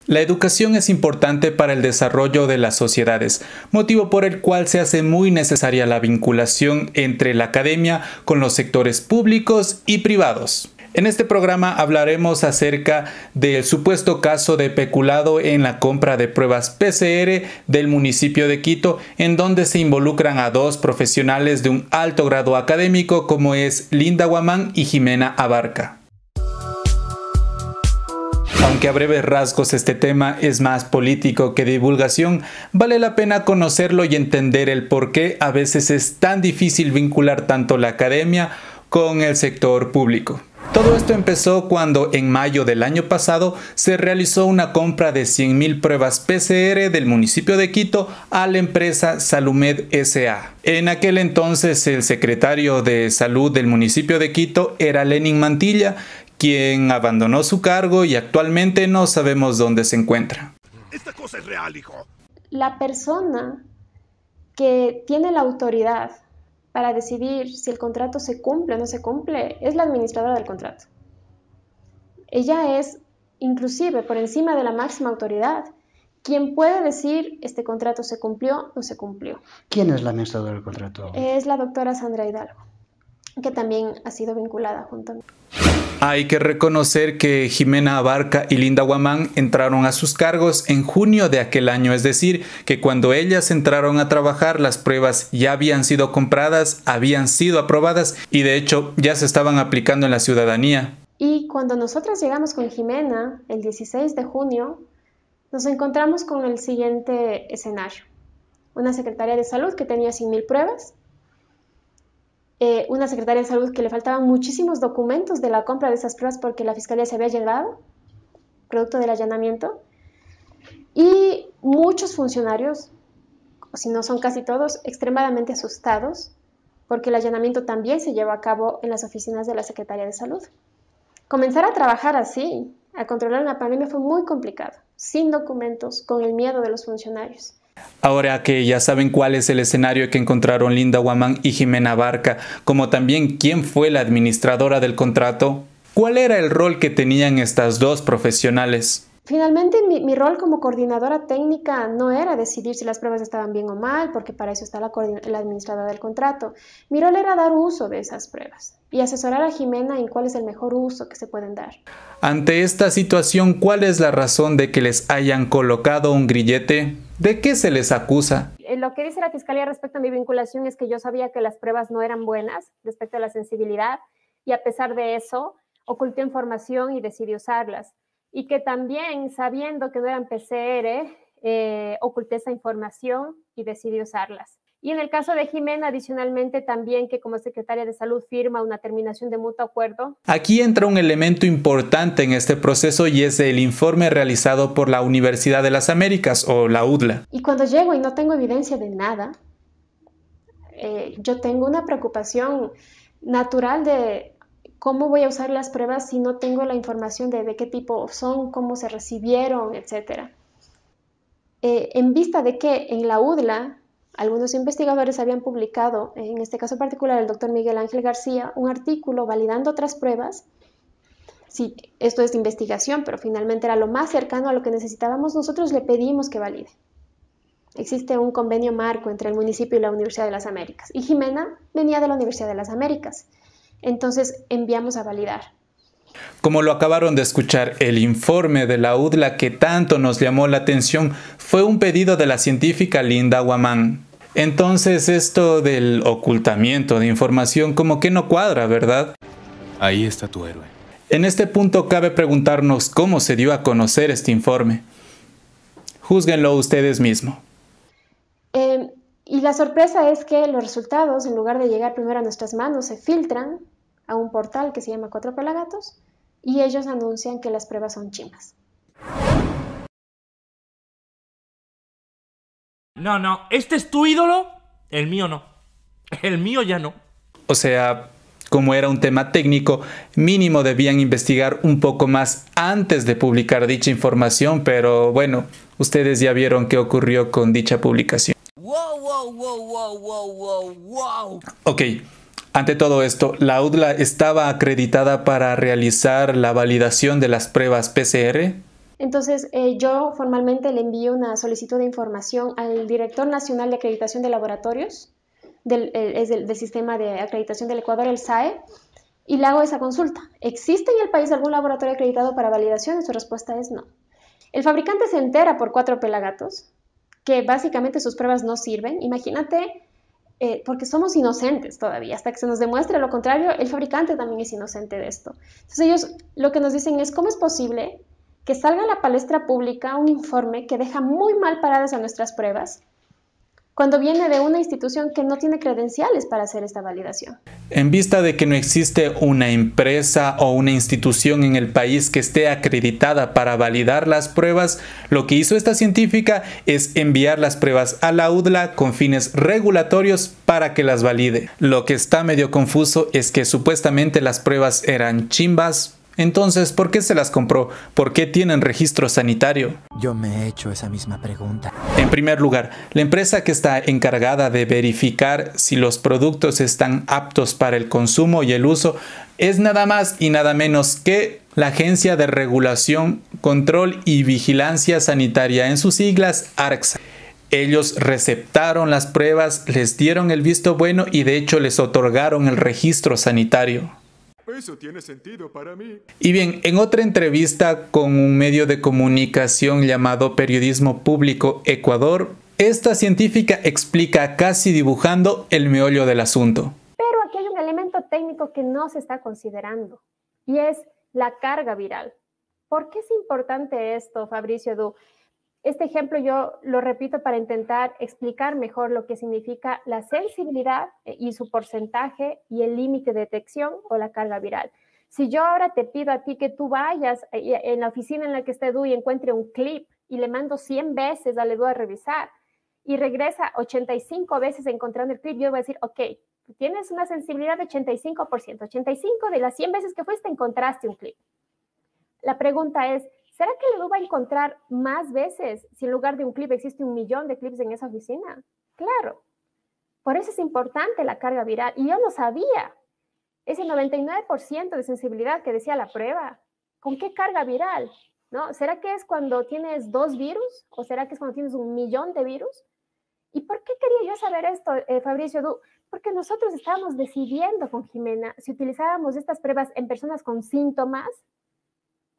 La educación es importante para el desarrollo de las sociedades, motivo por el cual se hace muy necesaria la vinculación entre la academia con los sectores públicos y privados. En este programa hablaremos acerca del supuesto caso de peculado en la compra de pruebas PCR del municipio de Quito, en donde se involucran a dos profesionales de un alto grado académico como es Linda Guamán y Jimena Abarca. Aunque a breves rasgos este tema es más político que divulgación, vale la pena conocerlo y entender el por qué a veces es tan difícil vincular tanto la academia con el sector público. Todo esto empezó cuando en mayo del año pasado se realizó una compra de 100.000 pruebas PCR del municipio de Quito a la empresa Salumed S.A. En aquel entonces el secretario de Salud del municipio de Quito era Lenin Mantilla, quien abandonó su cargo y actualmente no sabemos dónde se encuentra. Esta cosa es real, hijo. La persona que tiene la autoridad para decidir si el contrato se cumple o no se cumple es la administradora del contrato. Ella es, inclusive por encima de la máxima autoridad, quien puede decir este contrato se cumplió o no se cumplió. ¿Quién es la administradora del contrato? Es la doctora Sandra Hidalgo, que también ha sido vinculada junto a mí. Hay que reconocer que Jimena Abarca y Linda Guamán entraron a sus cargos en junio de aquel año, es decir, que cuando ellas entraron a trabajar las pruebas ya habían sido compradas, habían sido aprobadas y de hecho ya se estaban aplicando en la ciudadanía. Y cuando nosotros llegamos con Jimena, el 16 de junio, nos encontramos con el siguiente escenario. Una secretaria de salud que tenía 100.000 pruebas, una secretaria de salud que le faltaban muchísimos documentos de la compra de esas pruebas porque la fiscalía se había llegado, producto del allanamiento, y muchos funcionarios, o si no son casi todos, extremadamente asustados porque el allanamiento también se llevó a cabo en las oficinas de la Secretaría de Salud. Comenzar a trabajar así, a controlar una pandemia fue muy complicado, sin documentos, con el miedo de los funcionarios. Ahora que ya saben cuál es el escenario que encontraron Linda Guamán y Jimena Abarca, como también quién fue la administradora del contrato, ¿cuál era el rol que tenían estas dos profesionales? Finalmente, mi rol como coordinadora técnica no era decidir si las pruebas estaban bien o mal, porque para eso está la administradora del contrato. Mi rol era dar uso de esas pruebas y asesorar a Jimena en cuál es el mejor uso que se pueden dar. Ante esta situación, ¿cuál es la razón de que les hayan colocado un grillete? ¿De qué se les acusa? Lo que dice la Fiscalía respecto a mi vinculación es que yo sabía que las pruebas no eran buenas respecto a la sensibilidad y a pesar de eso oculté información y decidí usarlas. Y que también, sabiendo que no eran PCR, oculté esa información y decidí usarlas. Y en el caso de Jimena, adicionalmente, también que como secretaria de Salud firma una terminación de mutuo acuerdo. Aquí entra un elemento importante en este proceso y es el informe realizado por la Universidad de las Américas o la UDLA. Y cuando llego y no tengo evidencia de nada, yo tengo una preocupación natural de cómo voy a usar las pruebas si no tengo la información de qué tipo son, cómo se recibieron, etc. En vista de que en la UDLA algunos investigadores habían publicado, en este caso particular el doctor Miguel Ángel García, un artículo validando otras pruebas. Sí, esto es de investigación, pero finalmente era lo más cercano a lo que necesitábamos. Nosotros le pedimos que valide. Existe un convenio marco entre el municipio y la Universidad de las Américas. Y Jimena venía de la Universidad de las Américas. Entonces enviamos a validar. Como lo acabaron de escuchar, el informe de la UDLA que tanto nos llamó la atención fue un pedido de la científica Linda Guamán. Entonces esto del ocultamiento de información como que no cuadra, ¿verdad? Ahí está tu héroe. En este punto cabe preguntarnos cómo se dio a conocer este informe. Júzguenlo ustedes mismos. Y la sorpresa es que los resultados, en lugar de llegar primero a nuestras manos, se filtran a un portal que se llama Cuatro Pelagatos y ellos anuncian que las pruebas son chinas. No, ¿este es tu ídolo? El mío no. El mío ya no. O sea, como era un tema técnico, mínimo debían investigar un poco más antes de publicar dicha información, pero bueno, ustedes ya vieron qué ocurrió con dicha publicación. Wow. Ok, ante todo esto, ¿la UDLA estaba acreditada para realizar la validación de las pruebas PCR? Entonces, yo formalmente le envío una solicitud de información al Director Nacional de Acreditación de Laboratorios, del Sistema de Acreditación del Ecuador, el SAE, y le hago esa consulta. ¿Existe en el país algún laboratorio acreditado para validación? Y su respuesta es no. El fabricante se entera por 4 pelagatos que básicamente sus pruebas no sirven. Imagínate, porque somos inocentes todavía, hasta que se nos demuestre lo contrario, el fabricante también es inocente de esto. Entonces ellos lo que nos dicen es, ¿cómo es posible que salga a la palestra pública un informe que deja muy mal paradas a nuestras pruebas cuando viene de una institución que no tiene credenciales para hacer esta validación? En vista de que no existe una empresa o una institución en el país que esté acreditada para validar las pruebas, lo que hizo esta científica es enviar las pruebas a la UDLA con fines regulatorios para que las valide. Lo que está medio confuso es que supuestamente las pruebas eran chimbas. Entonces, ¿por qué se las compró? ¿Por qué tienen registro sanitario? Yo me he hecho esa misma pregunta. En primer lugar, la empresa que está encargada de verificar si los productos están aptos para el consumo y el uso es nada más y nada menos que la Agencia de Regulación, Control y Vigilancia Sanitaria, en sus siglas ARCSA. Ellos receptaron las pruebas, les dieron el visto bueno y de hecho les otorgaron el registro sanitario. Eso tiene sentido para mí. Y bien, en otra entrevista con un medio de comunicación llamado Periodismo Público Ecuador, esta científica explica casi dibujando el meollo del asunto. Pero aquí hay un elemento técnico que no se está considerando y es la carga viral. ¿Por qué es importante esto, Fabricio Edu? Este ejemplo yo lo repito para intentar explicar mejor lo que significa la sensibilidad y su porcentaje y el límite de detección o la carga viral. Si yo ahora te pido a ti que tú vayas en la oficina en la que esté Edu y encuentre un clip y le mando 100 veces a Edu a revisar y regresa 85 veces encontrando el clip, yo voy a decir, ok, tienes una sensibilidad de 85%, 85 de las 100 veces que fuiste encontraste un clip. La pregunta es, ¿será que Edu va a encontrar más veces si en lugar de un clip existe 1 millón de clips en esa oficina? Claro. Por eso es importante la carga viral. Y yo no sabía. Ese 99% de sensibilidad que decía la prueba. ¿Con qué carga viral? ¿No? ¿Será que es cuando tienes 2 virus? ¿O será que es cuando tienes 1 millón de virus? ¿Y por qué quería yo saber esto, Fabricio Edu? Porque nosotros estábamos decidiendo con Jimena si utilizábamos estas pruebas en personas con síntomas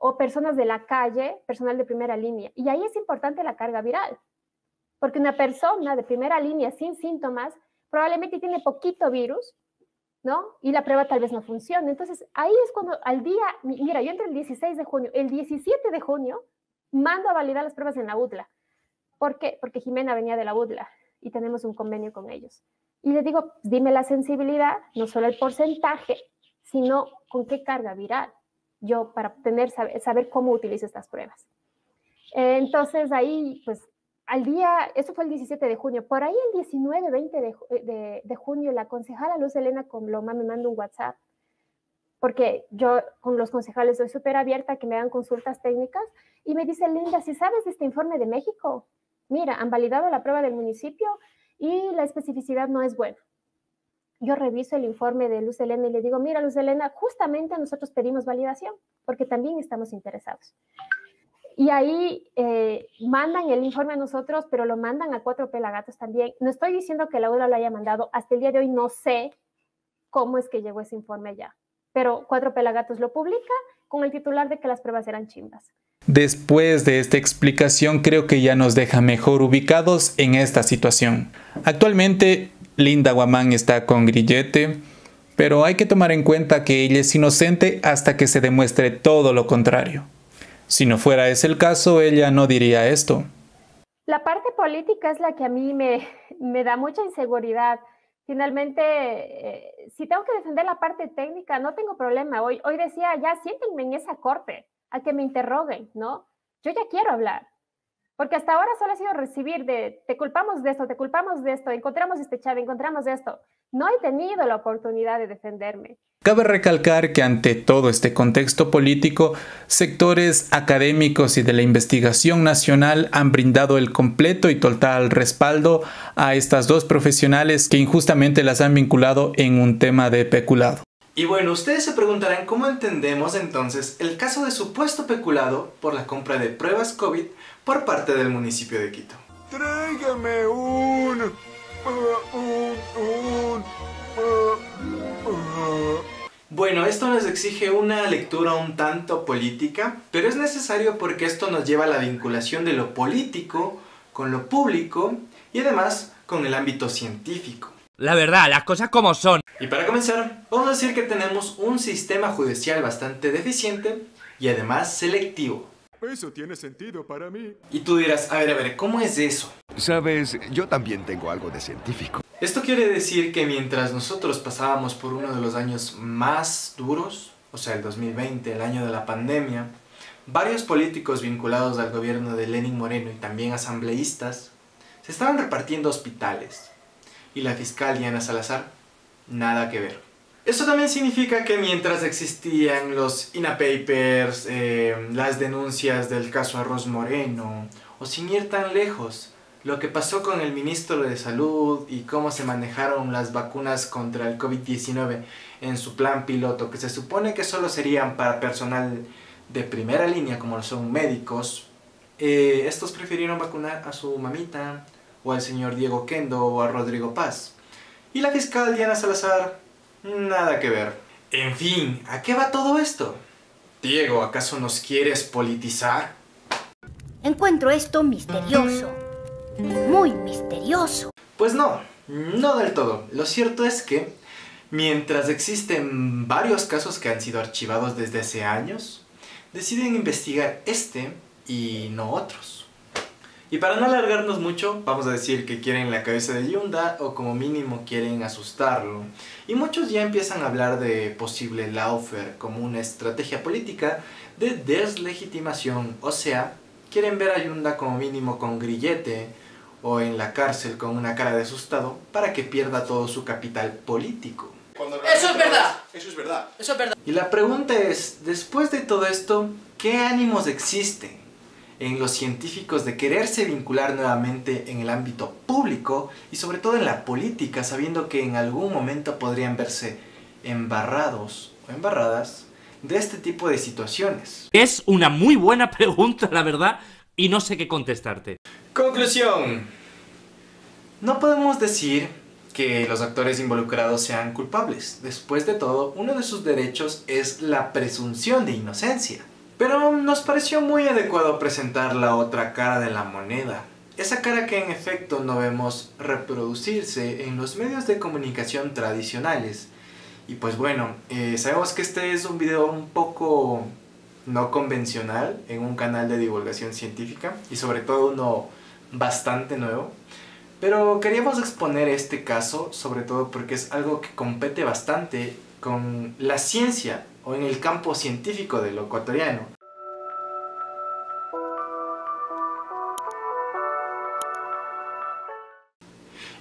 o personas de la calle, personal de primera línea. Y ahí es importante la carga viral, porque una persona de primera línea sin síntomas probablemente tiene poquito virus, ¿no? Y la prueba tal vez no funcione. Entonces, ahí es cuando al día, mira, yo entro el 16 de junio, el 17 de junio mando a validar las pruebas en la UDLA. ¿Por qué? Porque Jimena venía de la UDLA y tenemos un convenio con ellos. Y le digo, dime la sensibilidad, no solo el porcentaje, sino con qué carga viral. Yo para saber cómo utilizo estas pruebas. Entonces ahí, pues, al día, eso fue el 17 de junio, por ahí el 19, 20 de junio, la concejala Luz Helena Coloma me manda un WhatsApp, porque yo con los concejales soy súper abierta a que me hagan consultas técnicas, y me dice, Linda, si sabes de este informe de México, mira, han validado la prueba del municipio y la especificidad no es buena. Yo reviso el informe de Luz Helena y le digo, mira, Luz Helena, justamente nosotros pedimos validación porque también estamos interesados. Y ahí mandan el informe a nosotros, pero lo mandan a 4 pelagatos también. No estoy diciendo que la UDLA lo haya mandado. Hasta el día de hoy no sé cómo es que llegó ese informe allá. Pero 4 pelagatos lo publica con el titular de que las pruebas eran chimbas. Después de esta explicación, creo que ya nos deja mejor ubicados en esta situación. Actualmente, Linda Guamán está con grillete, pero hay que tomar en cuenta que ella es inocente hasta que se demuestre todo lo contrario. Si no fuera ese el caso, ella no diría esto. La parte política es la que a mí me da mucha inseguridad. Finalmente, si tengo que defender la parte técnica, no tengo problema. Hoy decía, ya siéntenme en esa corte a que me interroguen, ¿no? Yo ya quiero hablar. Porque hasta ahora solo ha sido recibir te culpamos de esto, encontramos este chat, encontramos esto. No he tenido la oportunidad de defenderme. Cabe recalcar que ante todo este contexto político, sectores académicos y de la investigación nacional han brindado el completo y total respaldo a estas 2 profesionales que injustamente las han vinculado en un tema de peculado. Y bueno, ustedes se preguntarán cómo entendemos entonces el caso de supuesto peculado por la compra de pruebas COVID por parte del municipio de Quito. Tráigame Bueno, esto nos exige una lectura un tanto política, pero es necesario porque esto nos lleva a la vinculación de lo político con lo público y además con el ámbito científico. La verdad, las cosas como son. Y para comenzar, vamos a decir que tenemos un sistema judicial bastante deficiente y además selectivo. Eso tiene sentido para mí. Y tú dirás, a ver, ¿cómo es eso? Sabes, yo también tengo algo de científico. Esto quiere decir que mientras nosotros pasábamos por uno de los años más duros, o sea el 2020, el año de la pandemia, varios políticos vinculados al gobierno de Lenín Moreno y también asambleístas se estaban repartiendo hospitales. Y la fiscal Diana Salazar, nada que ver. Eso también significa que mientras existían los INA Papers, las denuncias del caso Arroz Moreno, o sin ir tan lejos, lo que pasó con el ministro de Salud y cómo se manejaron las vacunas contra el COVID-19 en su plan piloto, que se supone que solo serían para personal de primera línea, como son médicos, estos prefirieron vacunar a su mamita, o al señor Diego Kendo, o a Rodrigo Paz. Y la fiscal Diana Salazar, nada que ver. En fin, ¿a qué va todo esto? Diego, ¿acaso nos quieres politizar? Encuentro esto misterioso. Muy misterioso. Pues no del todo. Lo cierto es que, mientras existen varios casos que han sido archivados desde hace años, deciden investigar este y no otros. Y para no alargarnos mucho, vamos a decir que quieren la cabeza de Yunda o como mínimo quieren asustarlo. Y muchos ya empiezan a hablar de posible lawfare como una estrategia política de deslegitimación. O sea, quieren ver a Yunda como mínimo con grillete o en la cárcel con una cara de asustado para que pierda todo su capital político. Eso es verdad. Eso es verdad. Eso es verdad. Y la pregunta es, después de todo esto, ¿qué ánimos existen en los científicos de quererse vincular nuevamente en el ámbito público y sobre todo en la política, sabiendo que en algún momento podrían verse embarrados o embarradas de este tipo de situaciones? Es una muy buena pregunta, la verdad, y no sé qué contestarte. Conclusión. No podemos decir que los actores involucrados sean culpables. Después de todo, uno de sus derechos es la presunción de inocencia. Pero nos pareció muy adecuado presentar la otra cara de la moneda. Esa cara que en efecto no vemos reproducirse en los medios de comunicación tradicionales. Y pues bueno, sabemos que este es un video un poco no convencional en un canal de divulgación científica y sobre todo uno bastante nuevo. Pero queríamos exponer este caso sobre todo porque es algo que compete bastante con la ciencia o en el campo científico de lo ecuatoriano.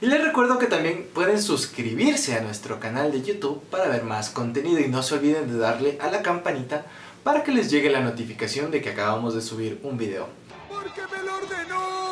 Y les recuerdo que también pueden suscribirse a nuestro canal de YouTube para ver más contenido y no se olviden de darle a la campanita para que les llegue la notificación de que acabamos de subir un video. ¡Porque me lo ordenó!